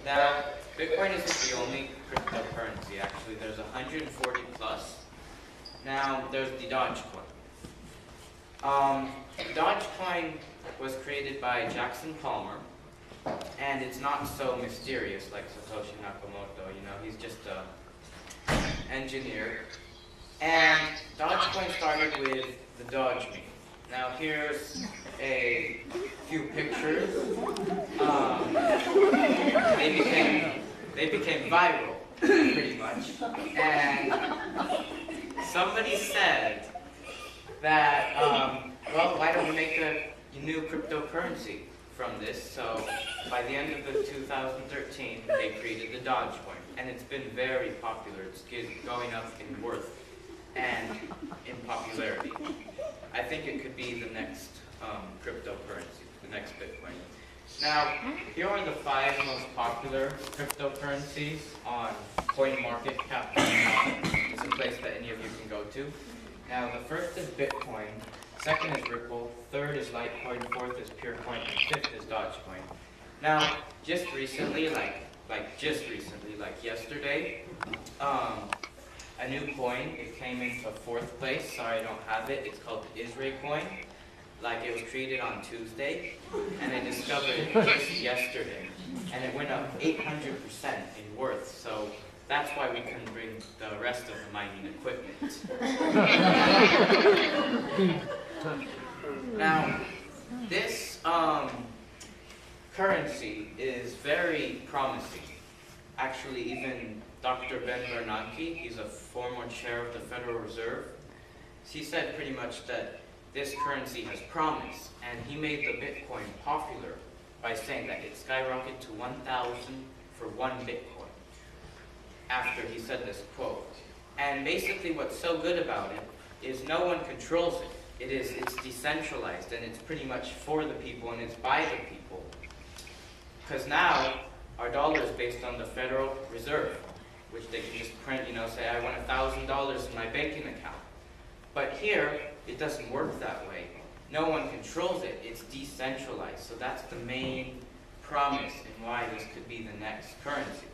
Now, Bitcoin isn't the only cryptocurrency, actually. There's 140 plus. Now, there's the DogeCoin. DogeCoin was created by Jackson Palmer, and it's not so mysterious like Satoshi Nakamoto. You know, he's just an engineer. And Dogecoin started with the Doge meme. Now here's a few pictures. They became viral, pretty much. And somebody said that, well, why don't we make a new cryptocurrency from this? So by the end of the 2013, they created the Dogecoin, and it's been very popular. It's going up in worth and in popularity. I think it could be the next cryptocurrency, the next Bitcoin. Now, here are the 5 most popular cryptocurrencies on CoinMarketCap.com. It's a place that any of you can go to. Now, the first is Bitcoin, second is Ripple, third is Litecoin, fourth is Purecoin, and fifth is Dogecoin. Now, just recently, like yesterday, a new coin, it came into 4th place. Sorry, I don't have it. It's called Israel Coin. Like, it was created on Tuesday, and I discovered it just yesterday. And it went up 800% in worth, so that's why we couldn't bring the rest of the mining equipment. Now, this currency is very promising. Actually, even Dr. Ben Bernanke, he's a former chair of the Federal Reserve, he said pretty much that this currency has promise, and he made the Bitcoin popular by saying that it skyrocketed to 1,000 for 1 Bitcoin after he said this quote. And basically what's so good about it is no one controls it. It's decentralized, and it's pretty much for the people, and it's by the people. Because now our dollar is based on the Federal Reserve, which they can just print, you know, say I want $1,000 in my banking account. But here, it doesn't work that way. No one controls it. It's decentralized. So that's the main promise and why this could be the next currency.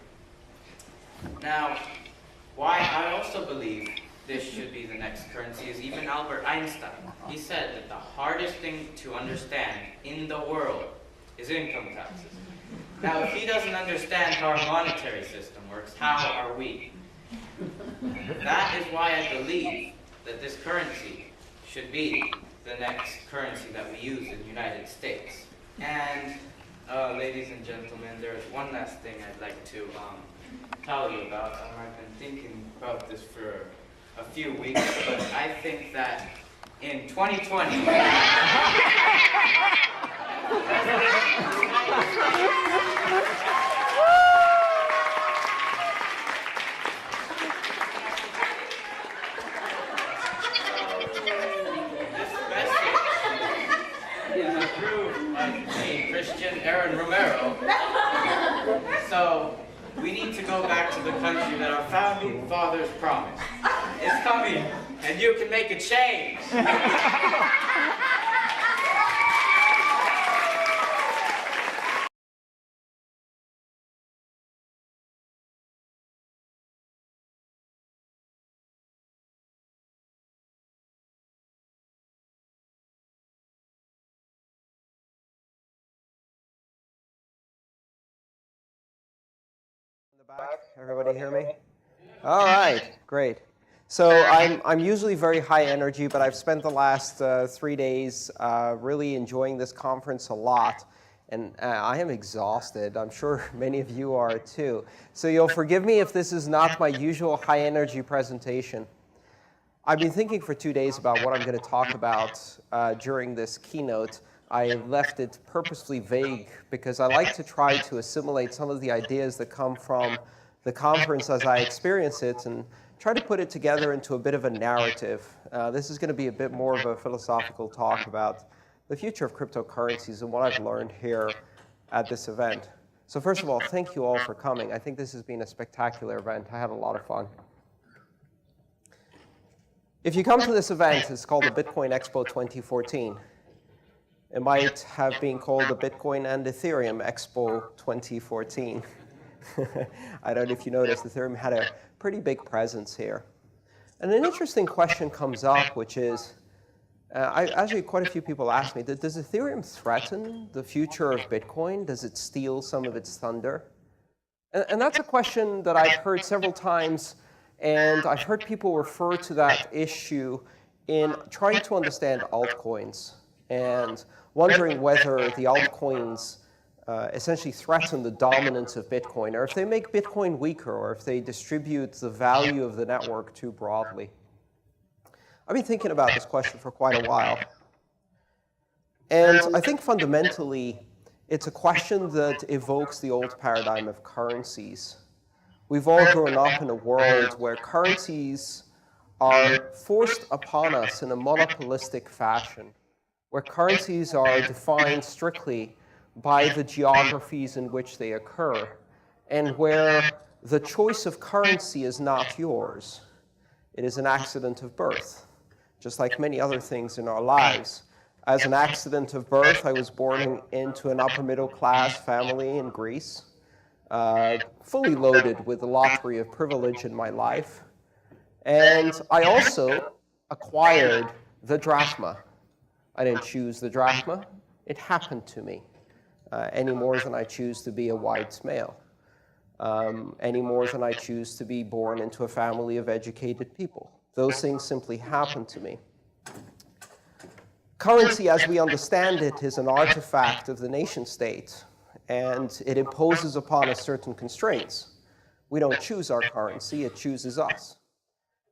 Now, why I also believe this should be the next currency is even Albert Einstein. He said that the hardest thing to understand in the world is income taxes. Now, if he doesn't understand how our monetary system works, how are we? That is why I believe that this currency should be the next currency that we use in the United States. And, ladies and gentlemen, there is one last thing I'd like to tell you about. I've been thinking about this for a few weeks, but I think that in 2020, Aaron Romero. So we need to go back to the country that our founding fathers promised. It's coming, and you can make a change. Back. Everybody hear me? All right, great. So I'm usually very high energy, but I've spent the last 3 days really enjoying this conference a lot. And I am exhausted. I'm sure many of you are too. So you'll forgive me if this is not my usual high energy presentation. I've been thinking for 2 days about what I'm going to talk about during this keynote. I left it purposely vague because I like to try to assimilate some of the ideas that come from the conference as I experience it and try to put it together into a bit of a narrative. This is going to be a bit more of a philosophical talk about the future of cryptocurrencies and what I've learned here at this event. So first of all, thank you all for coming. I think this has been a spectacular event. I had a lot of fun. If you come to this event, it's called the Bitcoin Expo 2014. It might have been called the Bitcoin and Ethereum Expo 2014. I don't know if you noticed, Ethereum had a pretty big presence here. And an interesting question comes up, which is, actually quite a few people ask me, does Ethereum threaten the future of Bitcoin? Does it steal some of its thunder? And that's a question that I've heard several times, and I've heard people refer to that issue in trying to understand altcoins and wondering whether the altcoins essentially threaten the dominance of Bitcoin, or if they make Bitcoin weaker, or if they distribute the value of the network too broadly. I've been thinking about this question for quite a while. And I think fundamentally, it's a question that evokes the old paradigm of currencies. We've all grown up in a world where currencies are forced upon us in a monopolistic fashion, where currencies are defined strictly by the geographies in which they occur, and where the choice of currency is not yours. It is an accident of birth, just like many other things in our lives. As an accident of birth, I was born into an upper middle class family in Greece, fully loaded with the lottery of privilege in my life. And I also acquired the drachma. I didn't choose the drachma. It happened to me, any more than I choose to be a white male, any more than I choose to be born into a family of educated people. Those things simply happen to me. Currency, as we understand it, is an artifact of the nation-state, and it imposes upon us certain constraints. We don't choose our currency, it chooses us.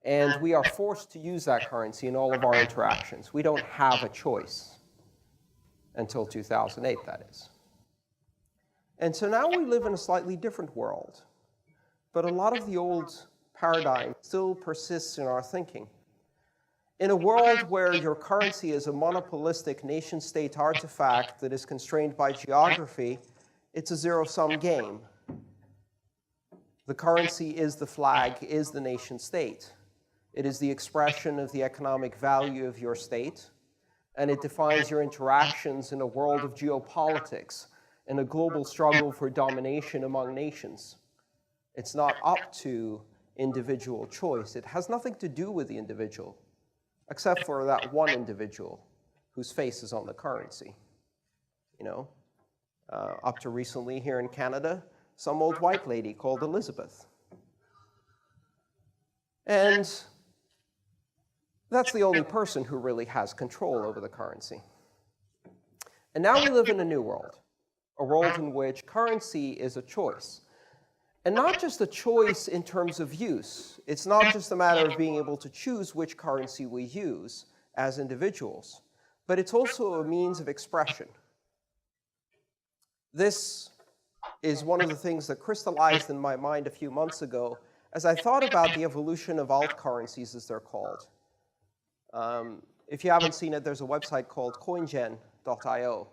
And we are forced to use that currency in all of our interactions. We don't have a choice. Until 2008, that is. And so now we live in a slightly different world. But a lot of the old paradigm still persists in our thinking. In a world where your currency is a monopolistic nation-state artifact that is constrained by geography, it's a zero-sum game. The currency is the flag, is the nation-state. It is the expression of the economic value of your state, and it defines your interactions in a world of geopolitics, in a global struggle for domination among nations. It's not up to individual choice. It has nothing to do with the individual, except for that one individual whose face is on the currency. You know, up to recently here in Canada, some old white lady called Elizabeth. And that's the only person who really has control over the currency. And now we live in a new world, a world in which currency is a choice. And not just a choice in terms of use. It's not just a matter of being able to choose which currency we use as individuals, but it's also a means of expression. This is one of the things that crystallized in my mind a few months ago as I thought about the evolution of alt currencies, as they're called. If you haven't seen it, there's a website called coingen.io,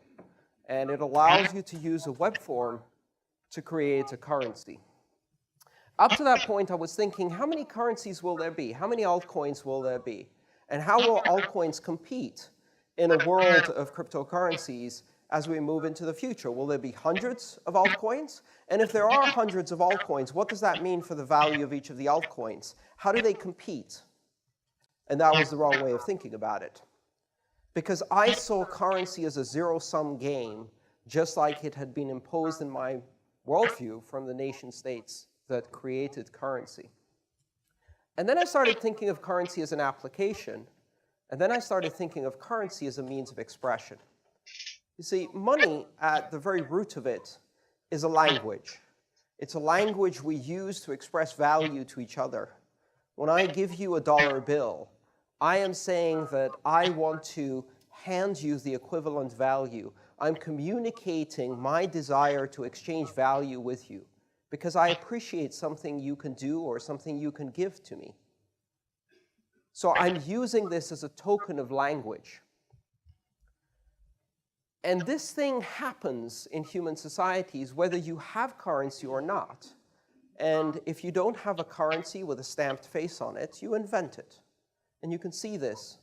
and it allows you to use a web form to create a currency. Up to that point, I was thinking, how many currencies will there be? How many altcoins will there be? And how will altcoins compete in a world of cryptocurrencies as we move into the future? Will there be hundreds of altcoins? And if there are hundreds of altcoins, what does that mean for the value of each of the altcoins? How do they compete? And that was the wrong way of thinking about it. Because I saw currency as a zero-sum game, just like it had been imposed in my worldview from the nation-states that created currency. And then I started thinking of currency as an application, and then I started thinking of currency as a means of expression. You see, money, at the very root of it, is a language. It's a language we use to express value to each other. When I give you a dollar bill, I am saying that I want to hand you the equivalent value. I'm communicating my desire to exchange value with you because I appreciate something you can do or something you can give to me. So I'm using this as a token of language. And this thing happens in human societies whether you have currency or not. And if you don't have a currency with a stamped face on it, you invent it. And you can see this.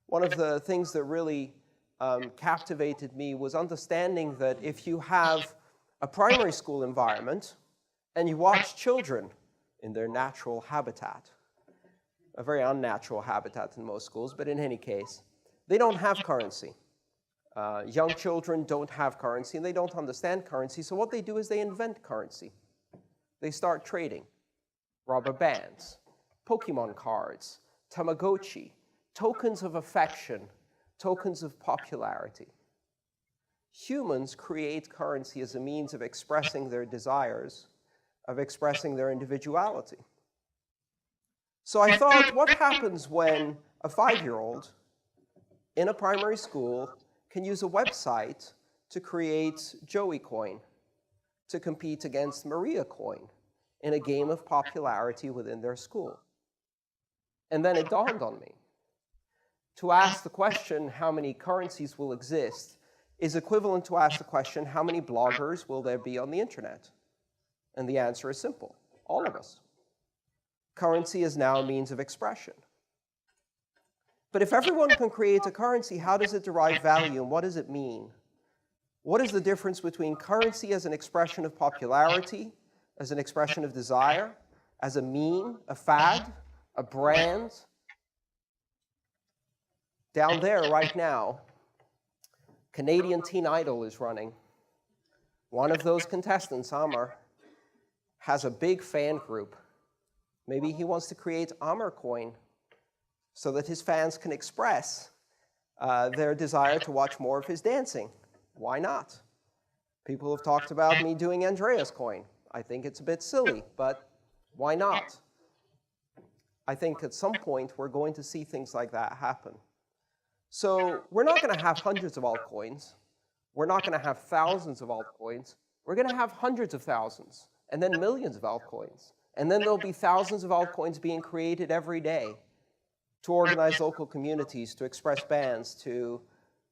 One of the things that really captivated me was understanding that if you have a primary school environment and you watch children in their natural habitat, a very unnatural habitat in most schools, but in any case, they don't have currency. Young children don't have currency, and they don't understand currency, so what they do is they invent currency. They start trading rubber bands, Pokemon cards, Tamagotchi, tokens of affection, tokens of popularity. Humans create currency as a means of expressing their desires, of expressing their individuality. So I thought, what happens when a 5-year-old in a primary school can use a website to create Joey Coin, to compete against Maria Coin in a game of popularity within their school? And then it dawned on me. To ask the question, how many currencies will exist, is equivalent to ask the question, how many bloggers will there be on the internet? And the answer is simple: all of us. Currency is now a means of expression. But if everyone can create a currency, how does it derive value, and what does it mean? What is the difference between currency as an expression of popularity, as an expression of desire, as a meme, a fad, a brand? Down there right now, Canadian Teen Idol is running. One of those contestants, Amar, has a big fan group. Maybe he wants to create Amar Coin so that his fans can express their desire to watch more of his dancing. Why not? People have talked about me doing Andreas Coin. I think it's a bit silly, but why not? I think at some point we're going to see things like that happen. So we're not going to have hundreds of altcoins. We're not going to have thousands of altcoins. We're going to have hundreds of thousands, and then millions of altcoins. And then there'll be thousands of altcoins being created every day to organize local communities, to express bands, to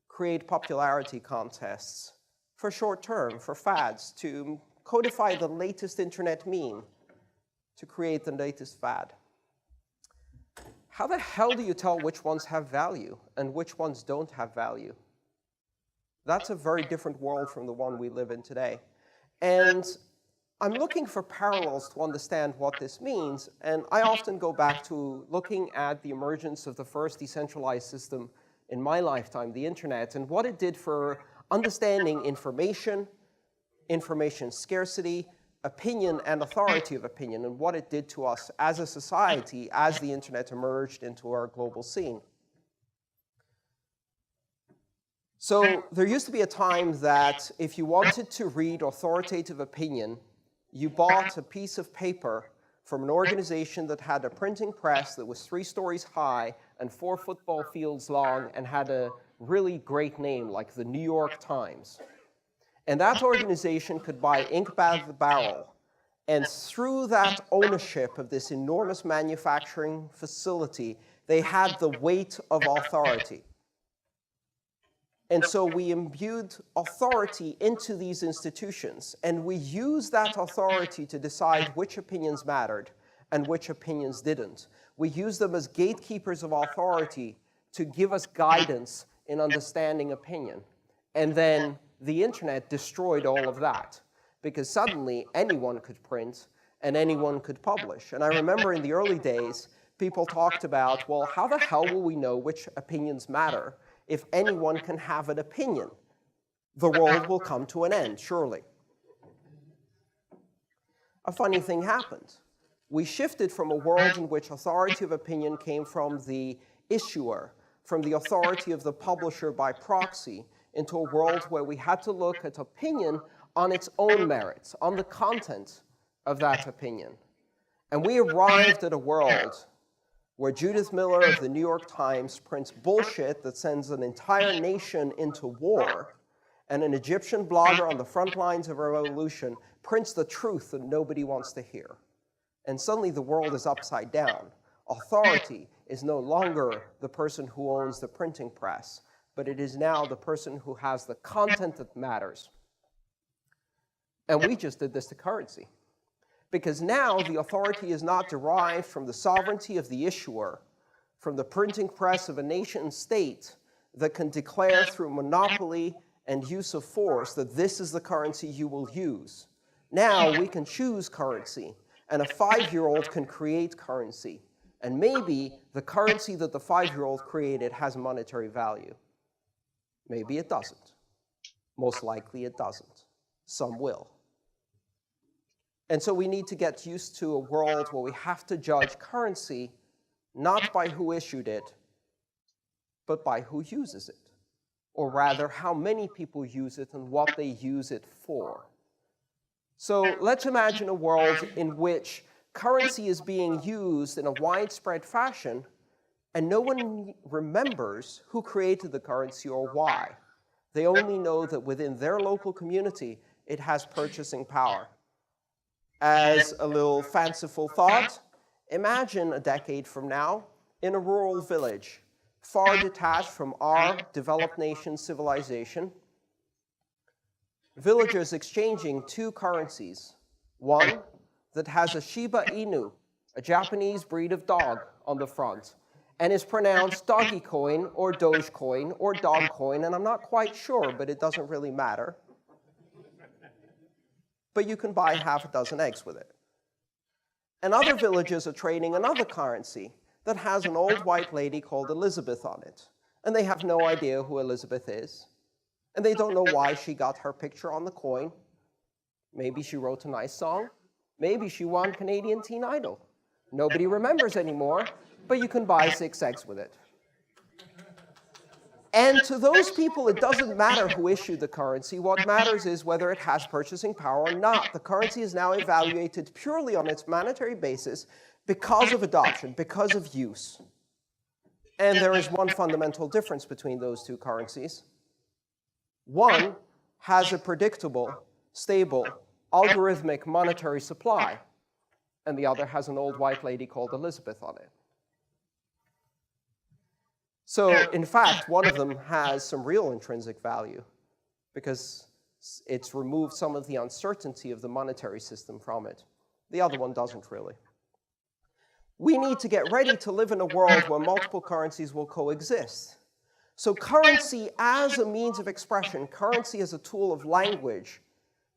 create popularity contests for short term, for fads, to codify the latest internet meme, to create the latest fad. How the hell do you tell which ones have value and which ones don't have value? That's a very different world from the one we live in today. And I'm looking for parallels to understand what this means, and I often go back to looking at the emergence of the first decentralized system in my lifetime, the internet, and what it did for understanding information, information scarcity, opinion, and authority of opinion, and what it did to us as a society as the internet emerged into our global scene. So there used to be a time that if you wanted to read authoritative opinion, you bought a piece of paper from an organization that had a printing press that was 3 stories high and 4 football fields long and had a really great name, like the New York Times. And that organization could buy ink by the barrel. And through that ownership of this enormous manufacturing facility, they had the weight of authority. And so we imbued authority into these institutions, and we used that authority to decide which opinions mattered and which opinions didn't. We used them as gatekeepers of authority to give us guidance in understanding opinion. And then the internet destroyed all of that, because suddenly anyone could print and anyone could publish. And I remember in the early days, people talked about, well, how the hell will we know which opinions matter if anyone can have an opinion? The world will come to an end, surely. A funny thing happened. We shifted from a world in which authority of opinion came from the issuer, from the authority of the publisher by proxy, into a world where we had to look at opinion on its own merits, on the content of that opinion. And we arrived at a world where Judith Miller of the New York Times prints bullshit that sends an entire nation into war, and an Egyptian blogger on the front lines of a revolution prints the truth that nobody wants to hear. And suddenly the world is upside down. Authority is no longer the person who owns the printing press, but it is now the person who has the content that matters. And we just did this to currency. Because now the authority is not derived from the sovereignty of the issuer, from the printing press of a nation state that can declare through monopoly and use of force that this is the currency you will use. Now we can choose currency, and a 5-year-old can create currency. And maybe the currency that the 5-year-old created has monetary value. Maybe it doesn't. Most likely it doesn't. Some will. And so we need to get used to a world where we have to judge currency not by who issued it, but by who uses it. Or rather, how many people use it and what they use it for. So let's imagine a world in which currency is being used in a widespread fashion, and no one remembers who created the currency or why. They only know that within their local community, it has purchasing power. As a little fanciful thought, imagine a decade from now in a rural village, far detached from our developed nation civilization, villagers exchanging two currencies, one that has a Shiba Inu, a Japanese breed of dog, on the front, and is pronounced Dogecon or DogeCoin or Dogcoin, and I'm not quite sure, but it doesn't really matter. But you can buy half a dozen eggs with it. And other villages are trading another currency that has an old white lady called Elizabeth on it. And they have no idea who Elizabeth is. And they don't know why she got her picture on the coin. Maybe she wrote a nice song. Maybe she won Canadian Teen Idol. Nobody remembers anymore, but you can buy 6 eggs with it. And to those people, it doesn't matter who issued the currency. What matters is whether it has purchasing power or not. The currency is now evaluated purely on its monetary basis because of adoption, because of use. And there is one fundamental difference between those two currencies. One has a predictable, stable, algorithmic monetary supply, and the other has an old white lady called Elizabeth on it. So, in fact, one of them has some real intrinsic value because it's removed some of the uncertainty of the monetary system from it. The other one doesn't really. We need to get ready to live in a world where multiple currencies will coexist. So currency as a means of expression, currency as a tool of language,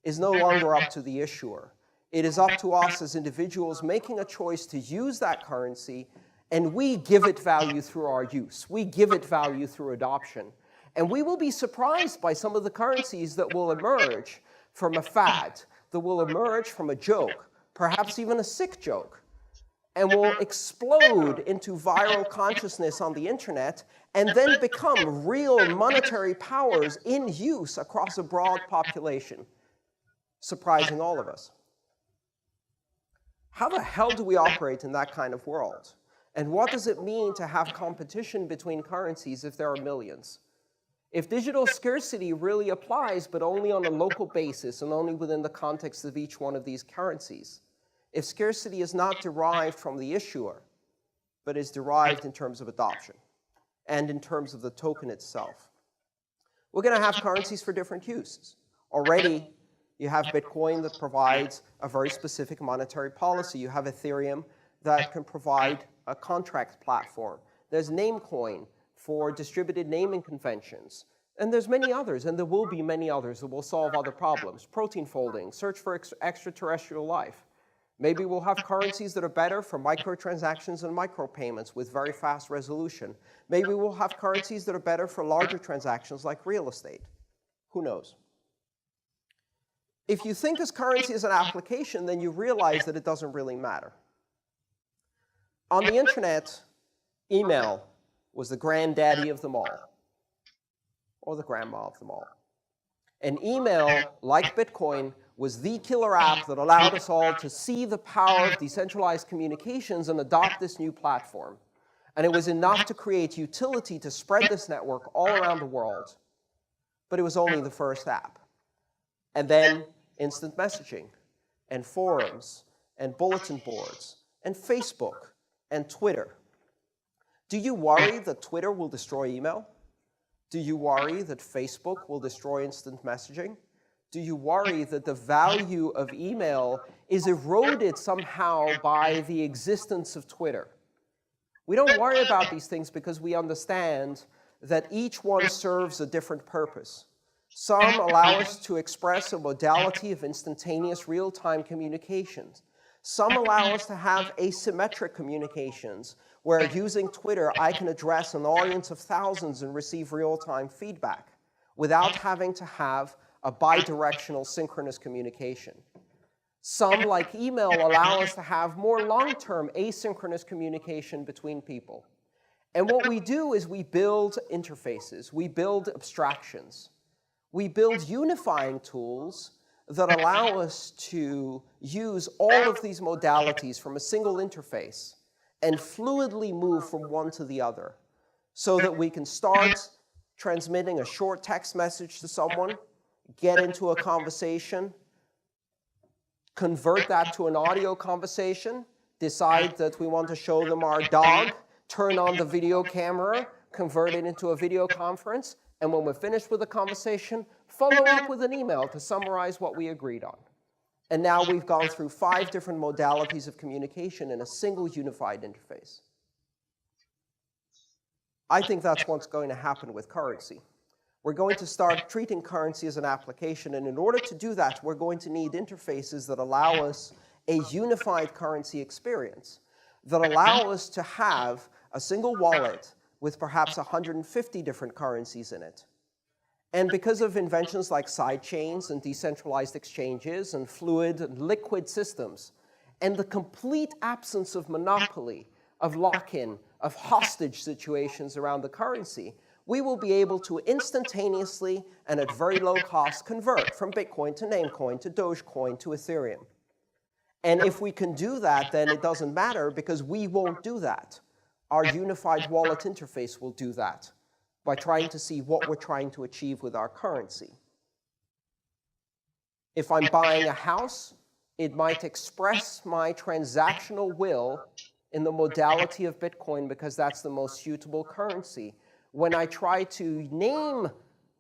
is no longer up to the issuer. It is up to us as individuals making a choice to use that currency, and we give it value through our use. We give it value through adoption. And we will be surprised by some of the currencies that will emerge from a fad, that will emerge from a joke, perhaps even a sick joke, and will explode into viral consciousness on the internet, and then become real monetary powers in use across a broad population, surprising all of us. How the hell do we operate in that kind of world? And what does it mean to have competition between currencies if there are millions? If digital scarcity really applies, but only on a local basis and only within the context of each one of these currencies, if scarcity is not derived from the issuer, but is derived in terms of adoption and in terms of the token itself, we're going to have currencies for different uses. Already, you have Bitcoin that provides a very specific monetary policy. You have Ethereum that can provide a contract platform. There's Namecoin for distributed naming conventions. And there's many others, and there will be many others that will solve other problems. Protein folding, search for extraterrestrial life. Maybe we'll have currencies that are better for microtransactions and micropayments with very fast resolution. Maybe we'll have currencies that are better for larger transactions like real estate. Who knows? If you think as currency as an application, then you realize that it doesn't really matter. On the internet, email was the granddaddy of them all, or the grandma of them all. And email, like Bitcoin, was the killer app that allowed us all to see the power of decentralized communications and adopt this new platform. And it was enough to create utility to spread this network all around the world. But it was only the first app. And then instant messaging, and forums, and bulletin boards, and Facebook, and Twitter. Do you worry that Twitter will destroy email? Do you worry that Facebook will destroy instant messaging? Do you worry that the value of email is eroded somehow by the existence of Twitter? We don't worry about these things because we understand that each one serves a different purpose. Some allow us to express a modality of instantaneous real-time communications. Some allow us to have asymmetric communications, where using Twitter, I can address an audience of thousands and receive real-time feedback without having to have a bidirectional synchronous communication. Some, like email, allow us to have more long-term asynchronous communication between people. And what we do is we build interfaces. We build abstractions. We build unifying tools that allow us to use all of these modalities from a single interface and fluidly move from one to the other so that we can start transmitting a short text message to someone, get into a conversation, convert that to an audio conversation, decide that we want to show them our dog, turn on the video camera, convert it into a video conference, and when we're finished with the conversation, follow up with an email to summarize what we agreed on. And now we've gone through 5 different modalities of communication in a single unified interface. I think that's what's going to happen with currency. We're going to start treating currency as an application, and in order to do that, we're going to need interfaces that allow us a unified currency experience, that allow us to have a single wallet with perhaps 150 different currencies in it. And because of inventions like sidechains and decentralized exchanges and fluid and liquid systems, and the complete absence of monopoly, of lock-in, of hostage situations around the currency, we will be able to instantaneously and at very low cost convert from Bitcoin to Namecoin to Dogecoin to Ethereum. And if we can do that, then it doesn't matter because we won't do that. Our unified wallet interface will do that by trying to see what we're trying to achieve with our currency. If I'm buying a house, it might express my transactional will in the modality of Bitcoin because that's the most suitable currency. When I try to name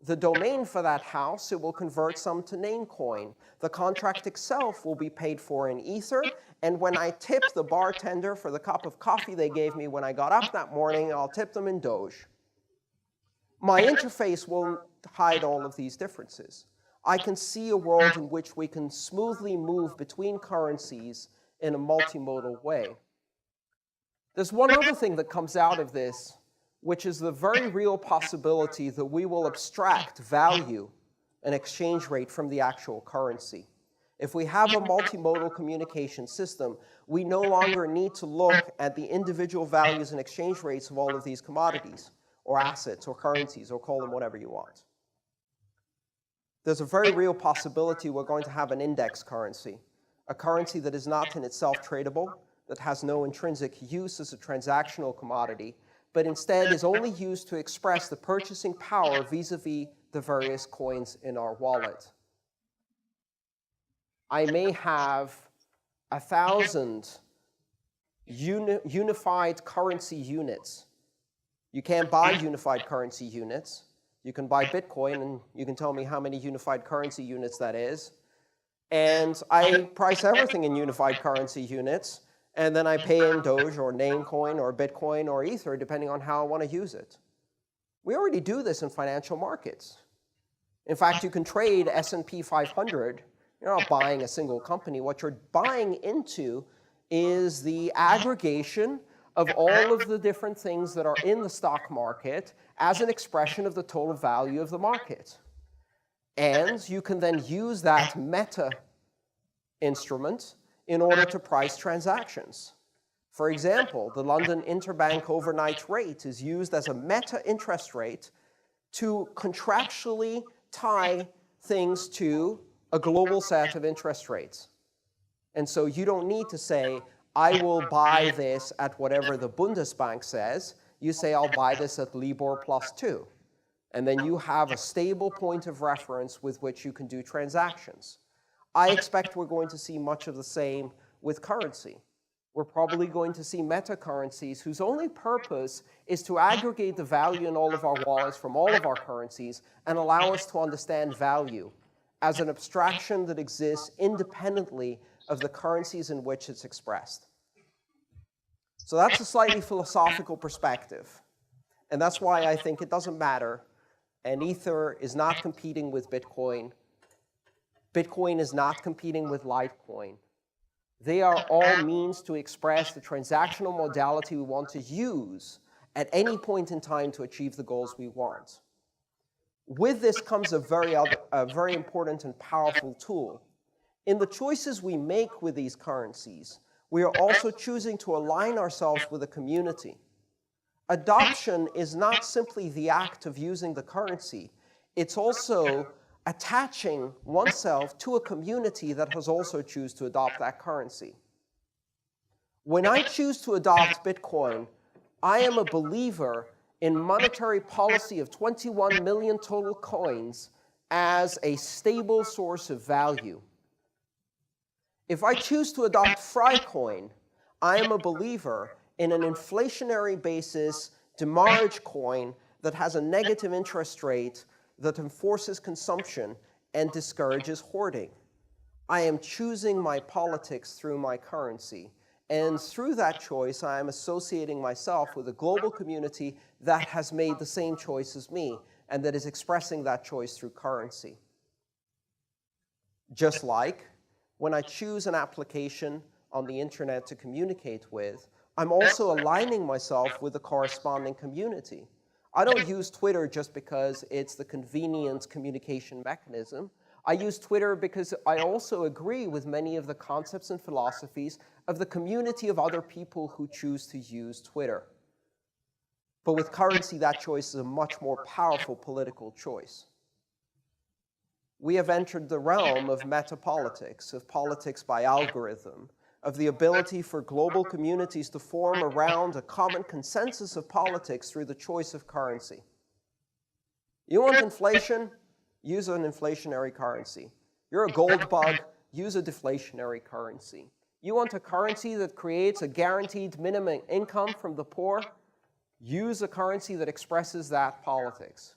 the domain for that house, it will convert some to Namecoin. The contract itself will be paid for in Ether, and when I tip the bartender for the cup of coffee they gave me when I got up that morning, I'll tip them in Doge. My interface will hide all of these differences. I can see a world in which we can smoothly move between currencies in a multimodal way. There's one other thing that comes out of this, which is the very real possibility that we will abstract value and exchange rate from the actual currency. If we have a multimodal communication system, we no longer need to look at the individual values and exchange rates of all of these commodities, or assets, or currencies, or call them whatever you want. There's a very real possibility we're going to have an index currency, a currency that is not in itself tradable, that has no intrinsic use as a transactional commodity, but instead is only used to express the purchasing power vis-a-vis the various coins in our wallet. I may have 1,000 unified currency units. You can't buy unified currency units. You can buy Bitcoin, and you can tell me how many unified currency units that is. And I price everything in unified currency units, and then I pay in Doge or Namecoin or Bitcoin or Ether, depending on how I want to use it. We already do this in financial markets. In fact, you can trade S&P 500. You're not buying a single company. What you're buying into is the aggregation of all of the different things that are in the stock market as an expression of the total value of the market. And you can then use that meta instrument in order to price transactions. For example, the London Interbank Overnight Rate is used as a meta interest rate to contractually tie things to a global set of interest rates. And so you don't need to say, I will buy this at whatever the Bundesbank says. You say, I'll buy this at Libor +2. And then you have a stable point of reference with which you can do transactions. I expect we're going to see much of the same with currency. We're probably going to see meta-currencies whose only purpose is to aggregate the value in all of our wallets from all of our currencies and allow us to understand value as an abstraction that exists independently of the currencies in which it's expressed. So that's a slightly philosophical perspective. And that's why I think it doesn't matter and Ether is not competing with Bitcoin. Bitcoin is not competing with Litecoin. They are all means to express the transactional modality we want to use at any point in time to achieve the goals we want. With this comes a very important and powerful tool. In the choices we make with these currencies, we are also choosing to align ourselves with a community. Adoption is not simply the act of using the currency. It's also attaching oneself to a community that has also chosen to adopt that currency. When I choose to adopt Bitcoin, I am a believer in monetary policy of 21 million total coins as a stable source of value. If I choose to adopt Frycoin, I am a believer in an inflationary basis demurrage coin that has a negative interest rate that enforces consumption and discourages hoarding. I am choosing my politics through my currency. And through that choice, I am associating myself with a global community that has made the same choice as me and that is expressing that choice through currency. Just like when I choose an application on the internet to communicate with, I'm also aligning myself with the corresponding community. I don't use Twitter just because it's the convenient communication mechanism. I use Twitter because I also agree with many of the concepts and philosophies of the community of other people who choose to use Twitter. But with currency, that choice is a much more powerful political choice. We have entered the realm of metapolitics, of politics by algorithm, of the ability for global communities to form around a common consensus of politics through the choice of currency. You want inflation? Use an inflationary currency. You're a gold bug? Use a deflationary currency. You want a currency that creates a guaranteed minimum income from the poor? Use a currency that expresses that politics.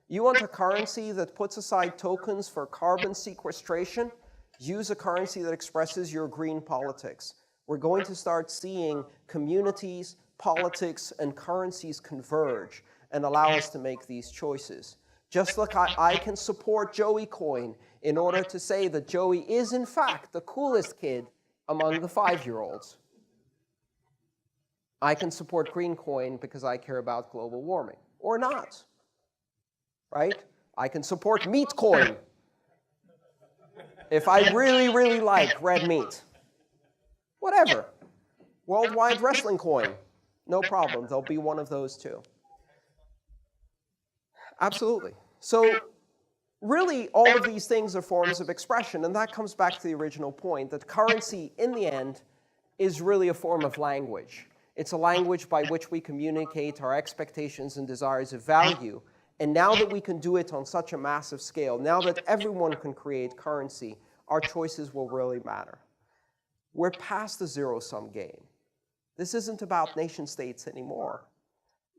You want a currency that puts aside tokens for carbon sequestration? Use a currency that expresses your green politics. We're going to start seeing communities, politics, and currencies converge and allow us to make these choices. Just like I can support Joey Coin in order to say that Joey is, in fact, the coolest kid among the 5-year-olds. I can support Green Coin because I care about global warming, or not. Right? I can support Meat Coin if I really, really like red meat. Whatever. Worldwide Wrestling Coin. No problem. There'll be one of those too. Absolutely. So really, all of these things are forms of expression, and that comes back to the original point that currency, in the end, is really a form of language. It's a language by which we communicate our expectations and desires of value. And now that we can do it on such a massive scale, now that everyone can create currency, our choices will really matter. We're past the zero-sum game. This isn't about nation-states anymore.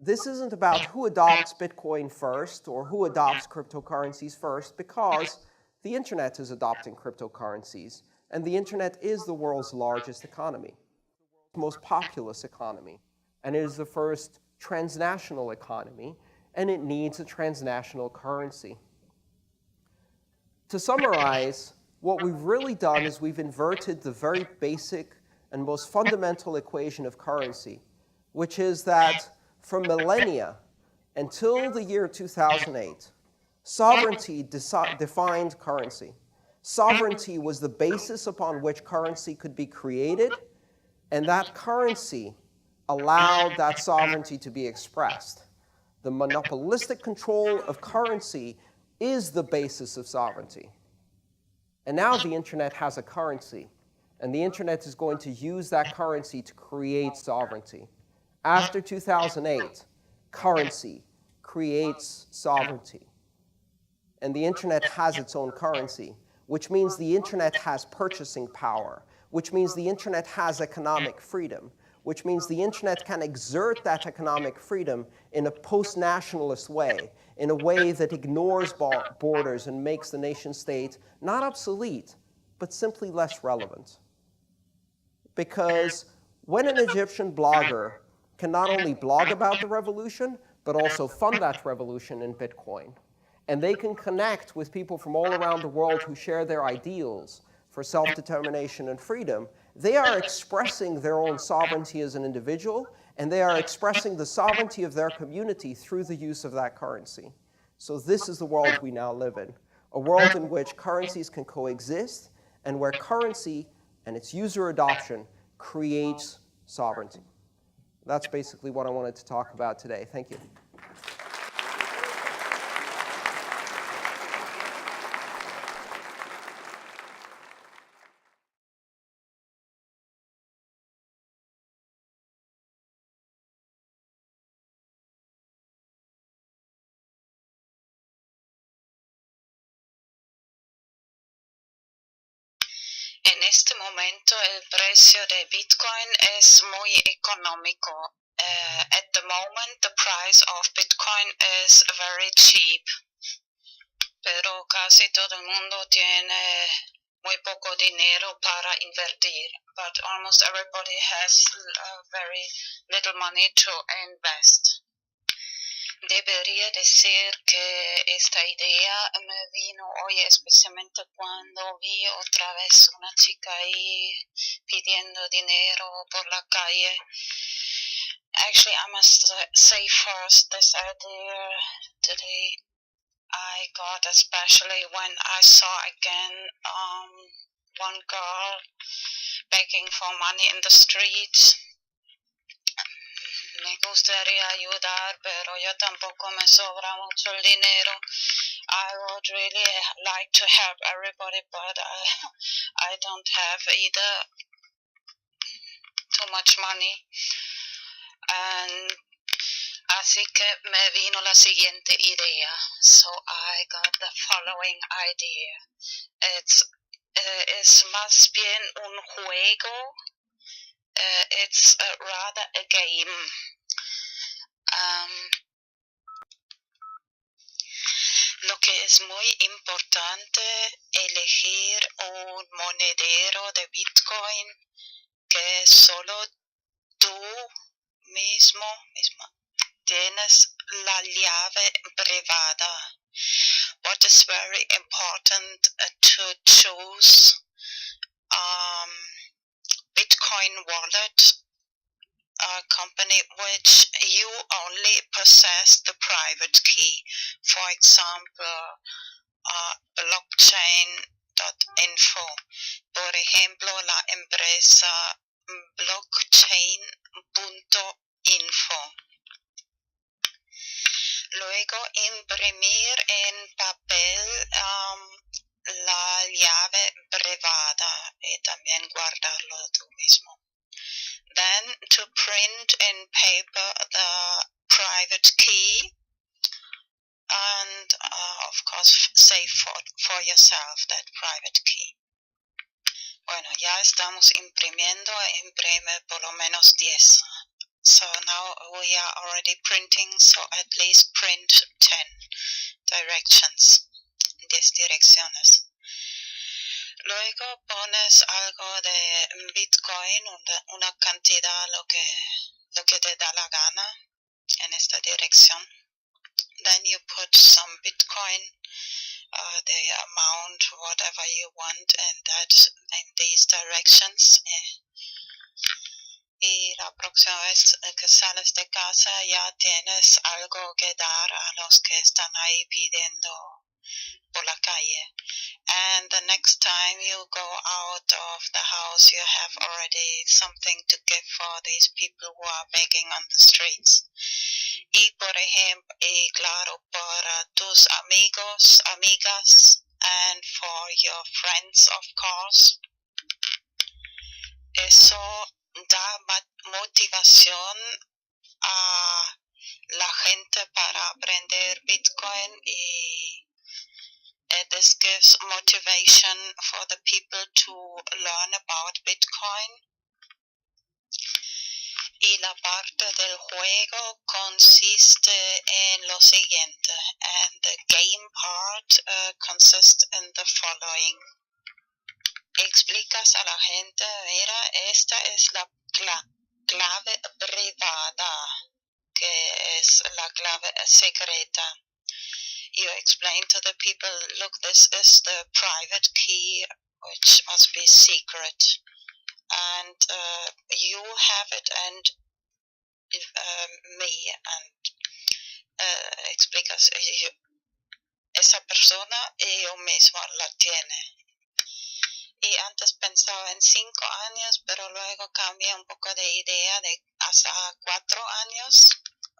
This isn't about who adopts Bitcoin first or who adopts cryptocurrencies first, because the internet is adopting cryptocurrencies, and the internet is the world's largest economy, the most populous economy, and it is the first transnational economy, and it needs a transnational currency. To summarize, what we've really done is we've inverted the very basic and most fundamental equation of currency, which is that for millennia until the year 2008, sovereignty defined currency. Sovereignty was the basis upon which currency could be created, and that currency allowed that sovereignty to be expressed. The monopolistic control of currency is the basis of sovereignty. And now the internet has a currency, and the internet is going to use that currency to create sovereignty. After 2008, currency creates sovereignty. And the internet has its own currency, which means the internet has purchasing power, which means the internet has economic freedom, which means the internet can exert that economic freedom in a post-nationalist way, in a way that ignores borders and makes the nation-state not obsolete, but simply less relevant. Because when an Egyptian blogger can not only blog about the revolution, but also fund that revolution in Bitcoin, and they can connect with people from all around the world who share their ideals for self-determination and freedom, they are expressing their own sovereignty as an individual, and they are expressing the sovereignty of their community through the use of that currency. So this is the world we now live in, a world in which currencies can coexist, and where currency and its user adoption creates sovereignty. That's basically what I wanted to talk about today. Thank you. En este momento el precio de Bitcoin es muy económico. At the moment the price of Bitcoin is very cheap. Pero casi todo el mundo tiene muy poco dinero para invertir. But almost everybody has very little money to invest. Debería decir que esta idea me vino hoy especialmente cuando vi otra vez una chica ahí pidiendo dinero por la calle. Actually, I must say first, this idea today I got especially when I saw again one girl begging for money in the streets. Me gustaría ayudar, pero yo tampoco me sobra mucho el dinero. I would really like to help everybody, but I don't have either too much money. And así que me vino la siguiente idea. So I got the following idea. Es más bien un juego. It's rather a game. Lo que es muy importante elegir un monedero de Bitcoin que solo tú misma tienes la llave privada. What is very important to choose Bitcoin wallet company which you only possess the private key. For example, Blockchain.info. Por ejemplo, la empresa Blockchain.info. Luego, imprimir en papel la llave privada y también guardarlo tú mismo. Then to print in paper the private key and of course save for yourself that private key. Bueno, ya estamos imprimiendo, imprime por lo menos 10. So now we are already printing, so at least print 10 directions, 10 direcciones. Luego pones algo de Bitcoin, una cantidad, lo que te da la gana en esta dirección. Then you put some Bitcoin, the amount, whatever you want, in these directions. Y la próxima vez que sales de casa ya tienes algo que dar a los que están ahí pidiendo por la calle. And the next time you go out of the house, you have already something to give for these people who are begging on the streets. Y por ejemplo, y claro, para tus amigos, amigas, and for your friends, of course. Eso da motivación a la gente para aprender Bitcoin y this gives motivation for the people to learn about Bitcoin. Y la parte del juego consiste en lo siguiente, and the game part consists in the following. Explicas a la gente, mira, esta es la clave privada, que es la clave secreta. you explain to the people, look, this is the private key, which must be secret, and you have it, and me, and explicas, esa persona y yo mismo la tiene. Y antes pensaba en 5 años, pero luego cambié un poco de idea de hasta 4 años.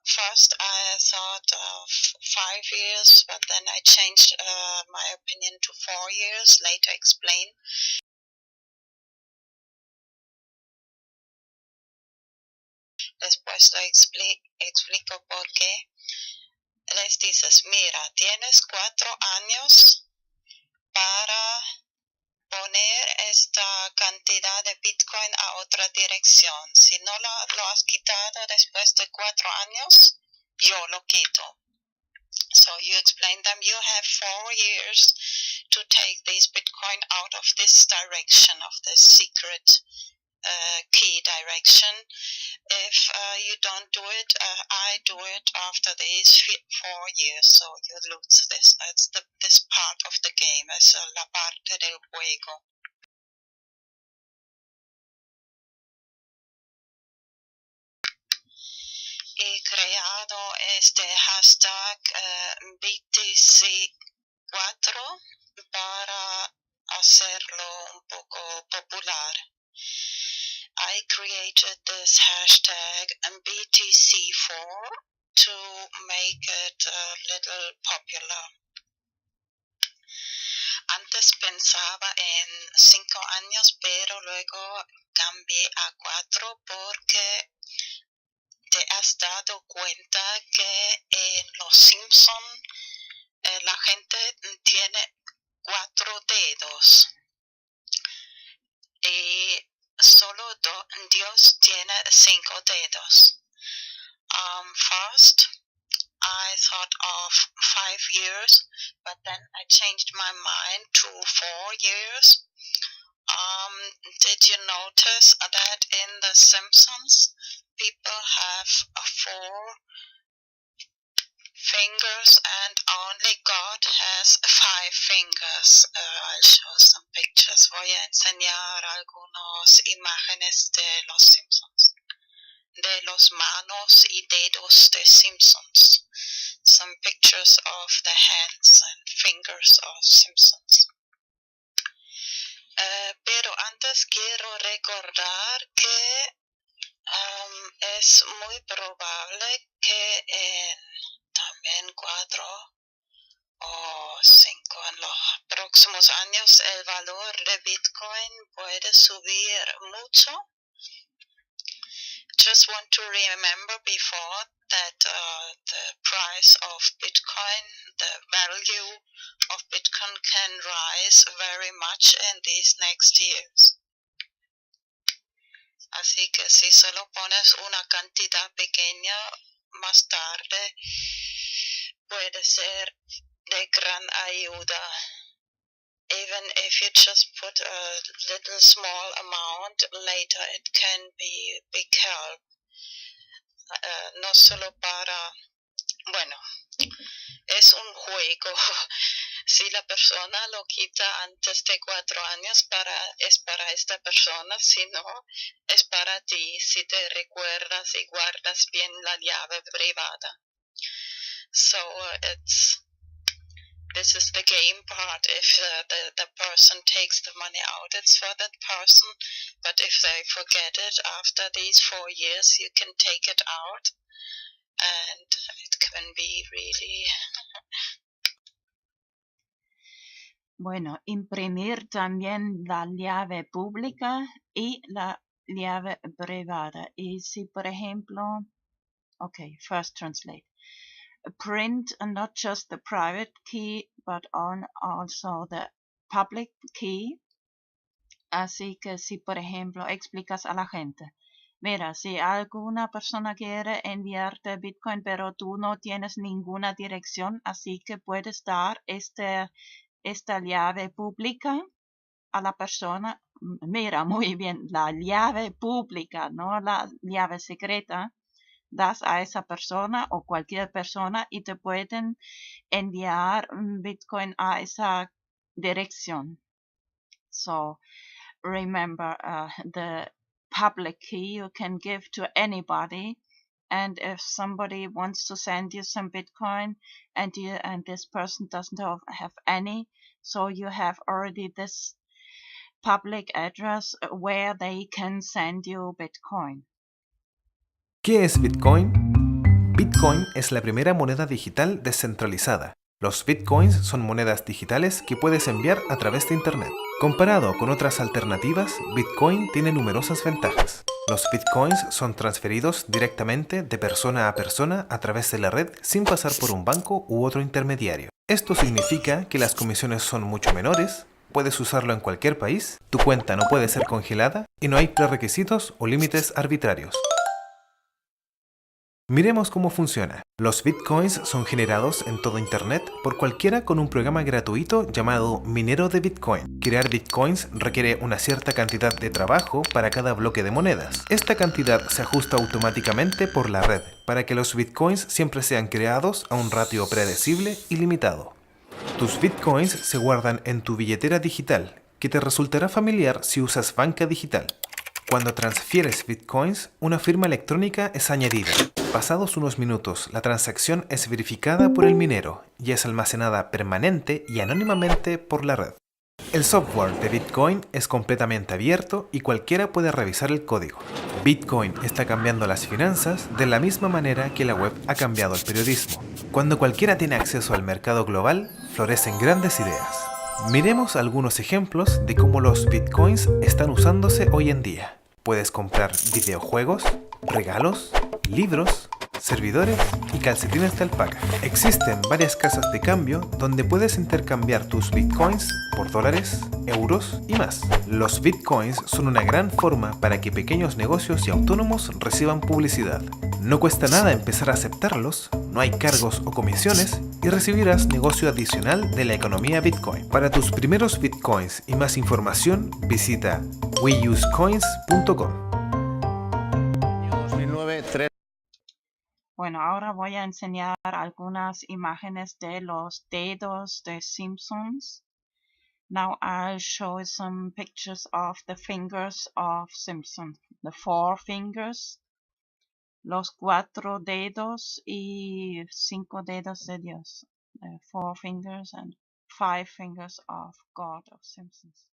First, I thought of 5 years, but then I changed my opinion to 4 years. Later, explain. Después lo explico por qué. Les dices, mira, tienes 4 años para poner esta cantidad de Bitcoin a otra dirección. Si no lo has quitado después de 4 años, yo lo quito. So you explain them, you have 4 years to take this Bitcoin out of this direction, of this secret key direction. If you don't do it, I do it after these 4 years, so you lose this. That's this part of the game, es la parte del juego. He creado este hashtag BTC4 para hacerlo un poco popular. I created this hashtag BTC4 to make it a little popular. Antes pensaba en 5 años, pero luego cambié a 4 porque te has dado cuenta que en Los Simpson la gente tiene 4 dedos y solo Dios tiene 5 dedos. First, I thought of 5 years, but then I changed my mind to 4 years. Did you notice that in The Simpsons, people have 4 fingers and only God has 5 fingers? I'll show some pictures. Voy a enseñar algunas imágenes de Los Simpsons, de los manos y dedos de Simpsons. Some pictures of the hands and fingers of Simpsons. Pero antes quiero recordar que es muy probable que en también 4 o 5 en los próximos años el valor de Bitcoin puede subir mucho. Just want to remember before that the price of Bitcoin, the value of Bitcoin can rise very much in these next years. Así que si solo pones una cantidad pequeña, más tarde puede ser de gran ayuda. Even if you just put a little small amount, later it can be big help. No solo para, bueno, es un juego. Si la persona lo quita antes de 4 años, es para esta persona, si no, es para ti, si te recuerdas y guardas bien la llave privada. So this is the game part. If the person takes the money out, it's for that person. But if they forget it after these 4 years, you can take it out. And it can be really... Bueno, imprimir también la llave pública y la llave privada. Y si, por ejemplo, okay, first translate. Print not just the private key, but also the public key. Así que si, por ejemplo, explicas a la gente, mira, si alguna persona quiere enviarte Bitcoin, pero tú no tienes ninguna dirección, así que puedes dar esta llave pública a la persona. Mira, muy bien, la llave pública, no la llave secreta. das a esa persona o cualquier persona y te pueden enviar Bitcoin a esa dirección. So remember, the public key you can give to anybody, and if somebody wants to send you some Bitcoin and this person doesn't have any, so you have already this public address where they can send you Bitcoin. ¿Qué es Bitcoin? Bitcoin es la primera moneda digital descentralizada. Los Bitcoins son monedas digitales que puedes enviar a través de Internet. Comparado con otras alternativas, Bitcoin tiene numerosas ventajas. Los Bitcoins son transferidos directamente de persona a persona a través de la red sin pasar por un banco u otro intermediario. Esto significa que las comisiones son mucho menores, puedes usarlo en cualquier país, tu cuenta no puede ser congelada y no hay prerequisitos o límites arbitrarios. Miremos cómo funciona. Los Bitcoins son generados en todo Internet por cualquiera con un programa gratuito llamado minero de Bitcoin. Crear Bitcoins requiere una cierta cantidad de trabajo para cada bloque de monedas. Esta cantidad se ajusta automáticamente por la red para que los Bitcoins siempre sean creados a un ratio predecible y limitado. Tus Bitcoins se guardan en tu billetera digital, que te resultará familiar si usas banca digital. Cuando transfieres Bitcoins, una firma electrónica es añadida. Pasados unos minutos, la transacción es verificada por el minero y es almacenada permanente y anónimamente por la red. El software de Bitcoin es completamente abierto y cualquiera puede revisar el código. Bitcoin está cambiando las finanzas de la misma manera que la web ha cambiado el periodismo. Cuando cualquiera tiene acceso al mercado global, florecen grandes ideas. Miremos algunos ejemplos de cómo los Bitcoins están usándose hoy en día. Puedes comprar videojuegos, regalos, libros, servidores y calcetines de alpaca. Existen varias casas de cambio donde puedes intercambiar tus Bitcoins por dólares, euros y más. Los Bitcoins son una gran forma para que pequeños negocios y autónomos reciban publicidad. No cuesta nada empezar a aceptarlos, no hay cargos o comisiones y recibirás negocio adicional de la economía Bitcoin. Para tus primeros Bitcoins y más información, visita weusecoins.com. Bueno, ahora voy a enseñar algunas imágenes de los dedos de Simpsons. Now I'll show some pictures of the fingers of Simpson. The 4 fingers, los 4 dedos y 5 dedos de Dios. The 4 fingers and 5 fingers of God of Simpsons.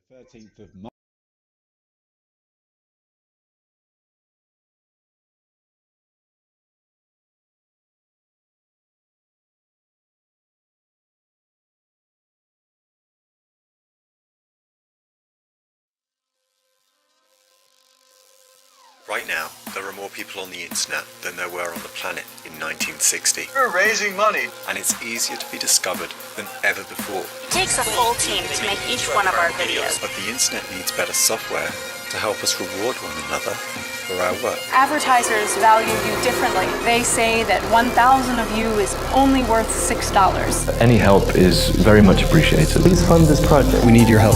The 13th of March. Right now, there are more people on the internet than there were on the planet in 1960. We're raising money. And it's easier to be discovered than ever before. It takes a full team to make each one of our videos. But the internet needs better software to help us reward one another for our work. Advertisers value you differently. They say that 1,000 of you is only worth $6. Any help is very much appreciated. Please fund this project. We need your help.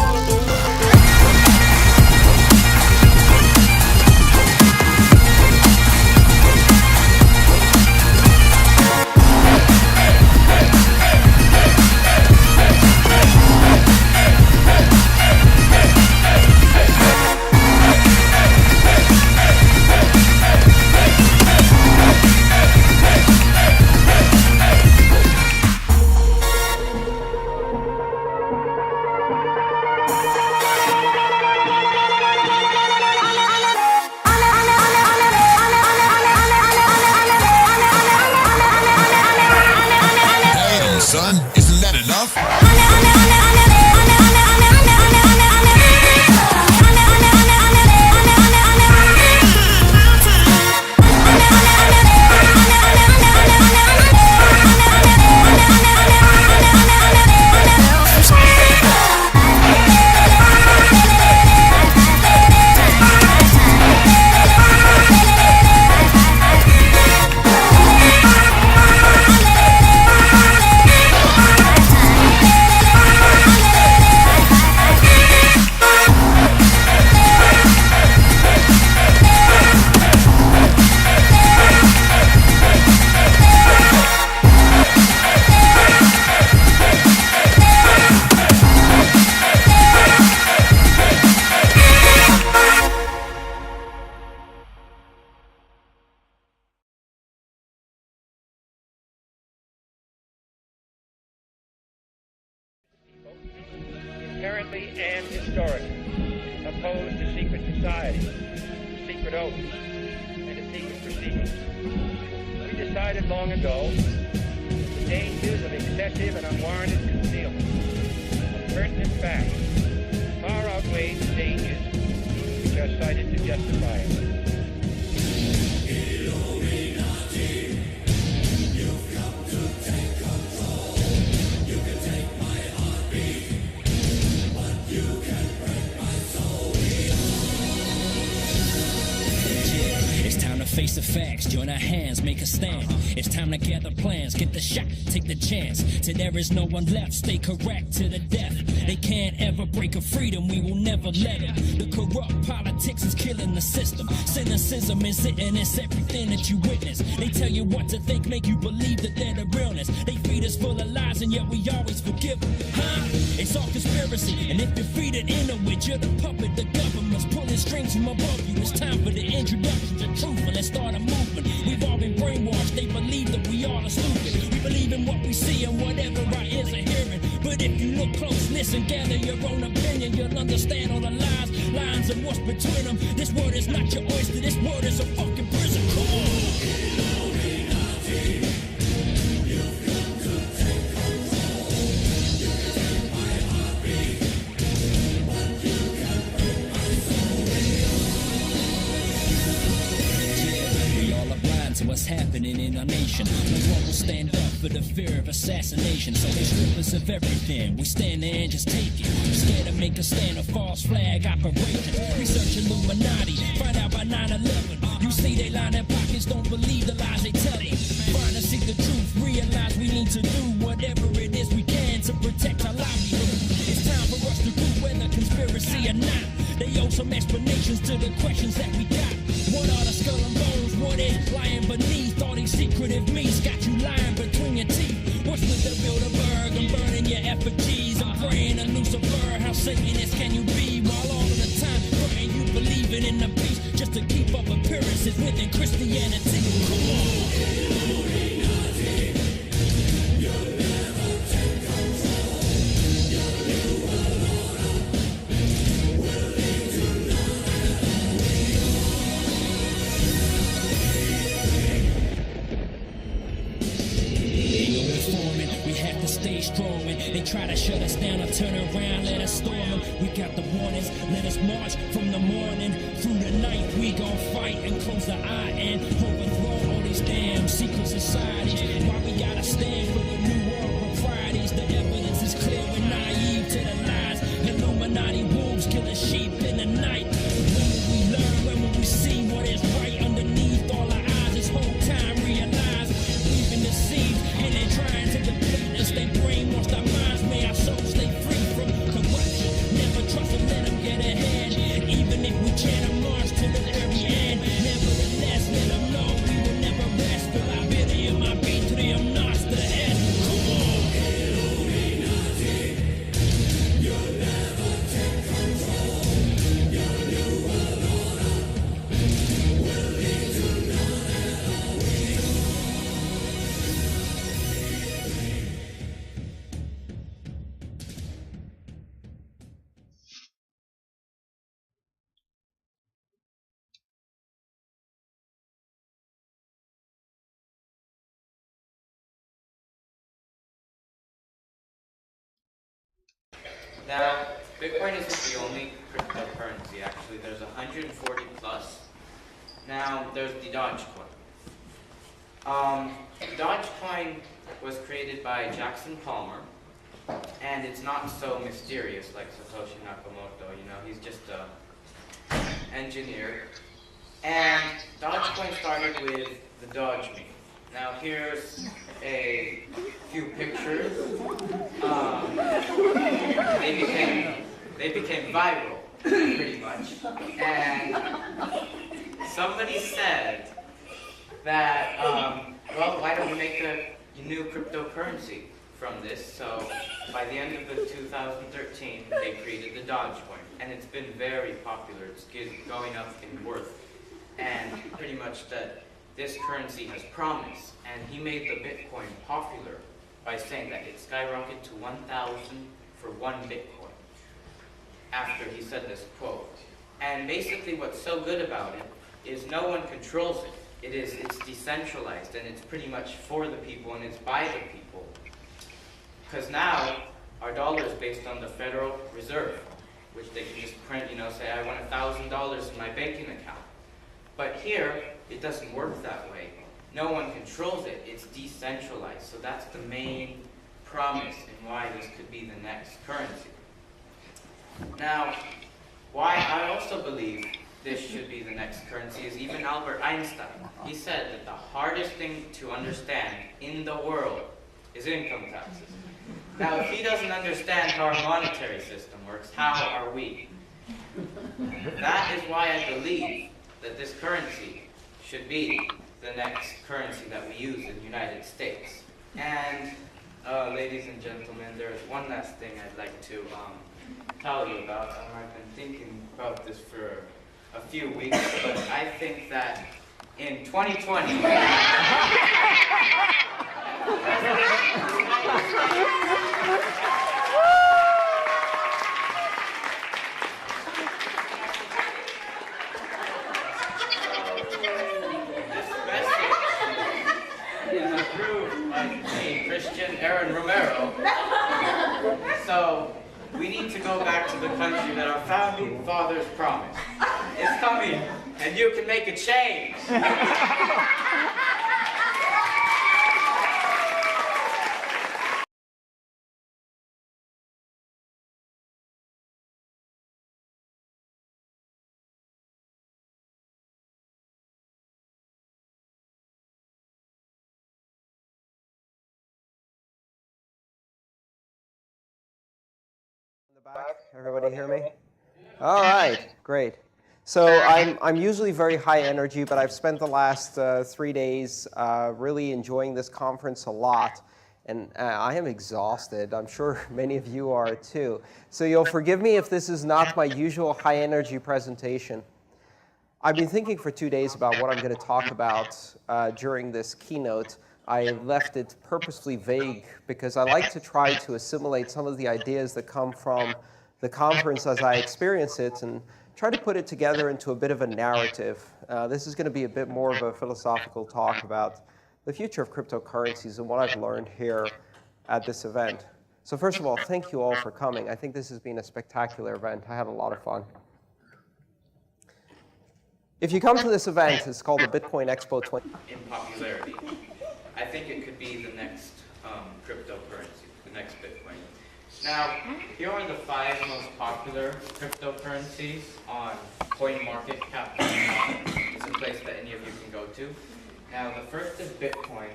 politically and historically opposed to secret societies, to secret oaths, and to secret proceedings. We decided long ago that the dangers of excessive and unwarranted concealment of pertinent facts far outweigh the dangers which are cited to justify it. Face the facts, join our hands, make a stand. It's time to gather plans, get the shot, take the chance. Till there is no one left, stay correct to the death. They can't ever break a freedom, we will never let it. The corrupt politics is killing the system. Cynicism is it, and it's everything that you witness. They tell you what to think, make you believe that they're the realness. They feed us full of lies, and yet we always forgive them. Huh? It's all conspiracy, and if you're feeding into it, you're the puppet. The government's pulling strings from above you. It's time for the introduction to truth, and let's start a movement. We've all been brainwashed, they believe that we all are stupid. We believe in what we see and whatever our ears are hearing. But if you look close, listen, gather your own opinion, you'll understand all the lies, lines and what's between them. This word is not your oyster, this word is a fucking prison. Come on! To what's happening in our nation. No one will stand up for the fear of assassination. So they strip us of everything. We stand there and just take it. Scared to make a stand of false flag operations. Research Illuminati, find out by 9/11. You see they line their pockets, don't believe the lies they tell you. Find and seek the truth, realize we need to do whatever it is we can to protect our livelihood. It's time for us to prove whether conspiracy or not. They owe some explanations to the questions that we got. What are the skull and bones? What is lying beneath all these secretive meats? Got you lying between your teeth. What's with the Bilderberg and burning your effigies? I'm praying to Lucifer. How Satanist can you be? While all of the time praying you believing in the peace just to keep up appearances within Christianity. Come on. Stay strong when they try to shut us down or turn around, let us storm them. We got the warnings, let us march from the morning through the night. We gon' fight and close the eye and overthrow all these damn secret societies. Why we gotta stand for the new world proprieties? The evidence is clear, we're naive to the lies. Illuminati wolves killing sheep in the night. When will we learn? When will we see what is right underneath all our eyes? This whole time realize we've been deceived and they're trying to deplete us. They brainwashed our minds, may our souls stay free from corruption. Never trust them, let them get ahead. Even if we can't march to the very end. Nevertheless, let them know we will never rest. Till I bid in my beat, not the head. Come on! You'll never take control. Your new world order will lead to Now, Bitcoin isn't the only cryptocurrency, actually. There's 140 plus. Now, there's the DogeCoin. DogeCoin was created by Jackson Palmer, and it's not so mysterious like Satoshi Nakamoto, you know, he's just an engineer. And DogeCoin started with the Doge meme. Now here's a few pictures. They became viral, pretty much. And somebody said that, well, why don't we make a new cryptocurrency from this? So by the end of the 2013, they created the DogeCoin, and it's been very popular. It's going up in worth, and pretty much that this currency has promise. And he made the Bitcoin popular by saying that it skyrocketed to 1,000 for one Bitcoin. after he said this quote. And basically what's so good about it is no one controls it. It's decentralized, and it's pretty much for the people, and it's by the people. Because now, our dollar is based on the Federal Reserve, which they can just print, say I want $1,000 in my banking account. But here, it doesn't work that way. No one controls it. It's decentralized. So that's the main promise and why this could be the next currency. Now, why I also believe this should be the next currency is even Albert Einstein. He said that the hardest thing to understand in the world is income taxes. Now, if he doesn't understand how our monetary system works, how are we? That is why I believe that this currency should be the next currency that we use in the United States. And, ladies and gentlemen, there's one last thing I'd like to tell you about. I've been thinking about this for a few weeks, but I think that in 2020, this message is approved by me, Christian Aaron Romero. So we need to go back to the country that our founding fathers promised. It's coming, and you can make a change. In the back, everybody hear me? All right, great. So I'm usually very high energy, but I've spent the last 3 days really enjoying this conference a lot. And I am exhausted. I'm sure many of you are too. So you'll forgive me if this is not my usual high energy presentation. I've been thinking for 2 days about what I'm going to talk about during this keynote. I left it purposely vague because I like to try to assimilate some of the ideas that come from the conference as I experience it and try to put it together into a bit of a narrative. This is going to be a bit more of a philosophical talk about the future of cryptocurrencies and what I've learned here at this event. So first of all, thank you all for coming. I think this has been a spectacular event. I had a lot of fun. If you come to this event, it's called the Bitcoin Expo 20. In popularity, I think it could be the next cryptocurrency, the next Bitcoin. Now, here are the 5 most popular cryptocurrencies on CoinMarketCap.com. It's a place that any of you can go to. Now, the first is Bitcoin,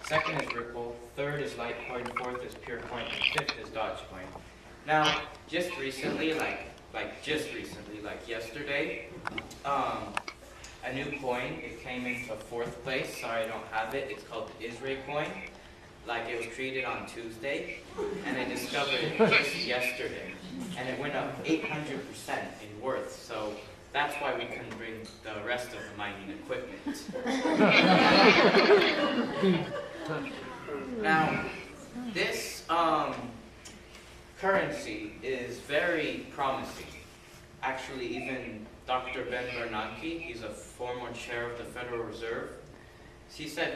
second is Ripple, third is Litecoin, fourth is Purecoin, and fifth is DogeCoin. Now, just recently, like yesterday, a new coin, it came into 4th place. Sorry, I don't have it. It's called Israel Coin. Like, it was created on Tuesday, and I discovered it just yesterday. And it went up 800% in worth, so that's why we couldn't bring the rest of the mining equipment. Now, this currency is very promising. Actually, even Dr. Ben Bernanke, he's a former chair of the Federal Reserve, he said